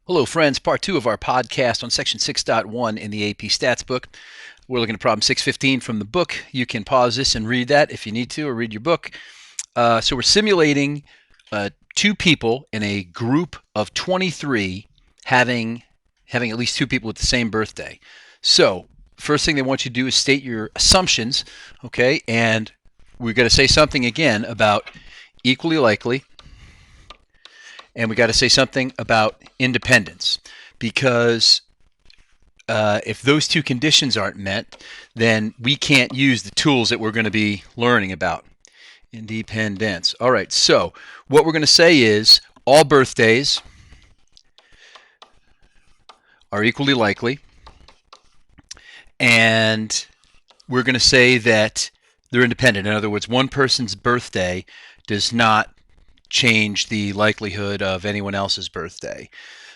Hello, friends. Part 2 of our podcast on Section 6.1 in the AP Stats book. We're looking at problem 615 from the book. You can pause this and read that if you need to, or read your book. So we're simulating two people in a group of 23 having at least two people with the same birthday. So first thing they want you to do is state your assumptions, okay? And we're going to say something again about equally likely, and we got to say something about independence, because if those two conditions aren't met, then we can't use the tools that we're going to be learning about. Independence. All right, so what we're going to say is all birthdays are equally likely, and we're going to say that they're independent. In other words, one person's birthday does not change the likelihood of anyone else's birthday.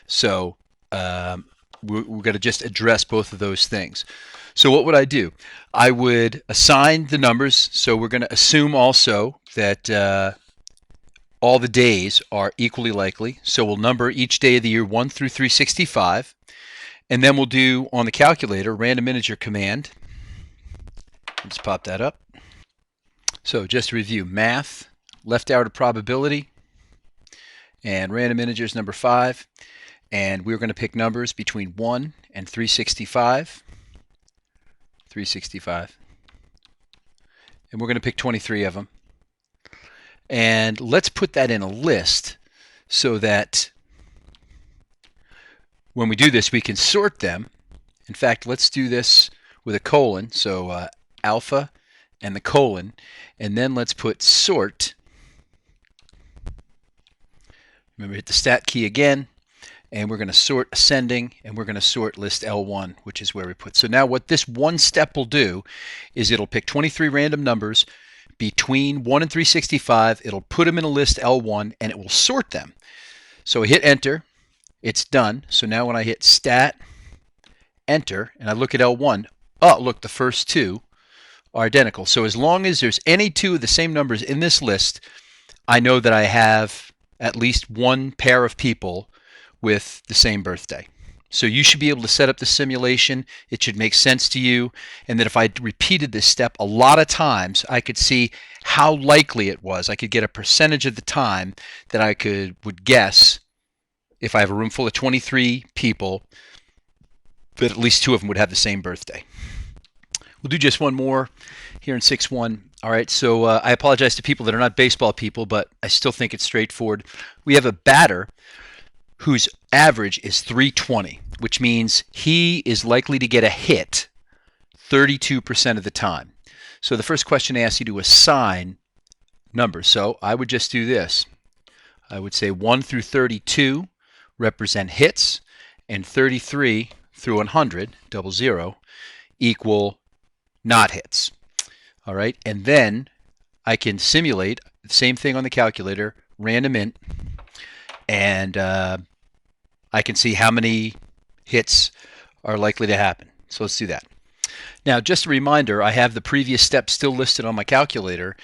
So we're going to just address both of those things. So what would I do? I would assign the numbers. So we're going to assume also that all the days are equally likely. So we'll number each day of the year 1 through 365. And then we'll do, on the calculator, random integer command. Let's pop that up. So just to review, math, left arrow to probability, and random integers number 5. And we're going to pick numbers between 1 and 365. 365. And we're going to pick 23 of them. And let's put that in a list so that when we do this, we can sort them. In fact, let's do this with a colon. So alpha and the colon. And then let's put sort. Remember, hit the stat key again. And we're going to sort ascending, and we're going to sort list L1, which is where we put. So now what this one step will do is it'll pick 23 random numbers between 1 and 365. It'll put them in a list L1, and it will sort them. So I hit enter. It's done. So now when I hit stat, enter, and I look at L1, oh, look, the first two are identical. So as long as there's any two of the same numbers in this list, I know that I have at least one pair of people with the same birthday. So you should be able to set up the simulation. It should make sense to you. And that if I repeated this step a lot of times, I could see how likely it was. I could get a percentage of the time that I would guess if I have a room full of 23 people that at least two of them would have the same birthday. We'll do just one more here in 6.1. All right, so I apologize to people that are not baseball people, but I still think it's straightforward. We have a batter whose average is 320, which means he is likely to get a hit 32% of the time. So the first question asks you to assign numbers. So I would just do this. I would say 1 through 32 represent hits, and 33 through 100, 00, equal not hits. All right, and then I can simulate the same thing on the calculator, random int, and I can see how many hits are likely to happen. So let's do that. Now, just a reminder, I have the previous steps still listed on my calculator.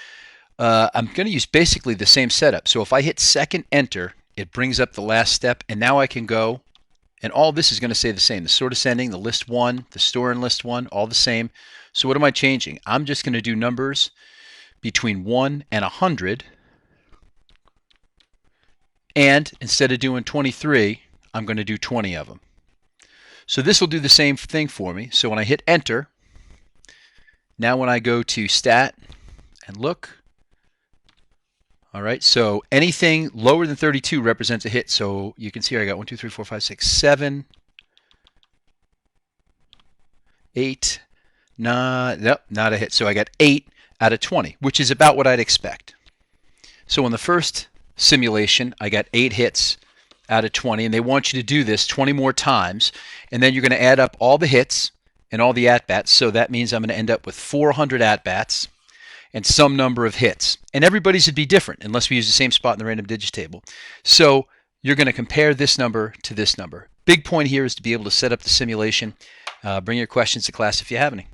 I'm going to use basically the same setup. So if I hit second enter, it brings up the last step, and now I can go, and all this is going to say the same. The sort ascending, the list 1, the store in list 1, all the same. So what am I changing? I'm just going to do numbers between 1 and 100. And instead of doing 23, I'm going to do 20 of them. So this will do the same thing for me. So when I hit enter, now when I go to stat and look, all right, so anything lower than 32 represents a hit. So you can see here I got 1, 2, 3, 4, 5, 6, 7, 8, nope, not a hit. So I got 8 out of 20, which is about what I'd expect. So in the first simulation, I got 8 hits out of 20, and they want you to do this 20 more times, and then you're going to add up all the hits and all the at-bats. So that means I'm going to end up with 400 at-bats and some number of hits. And everybody's would be different unless we use the same spot in the random digits table. So you're going to compare this number to this number. Big point here is to be able to set up the simulation. Bring your questions to class if you have any.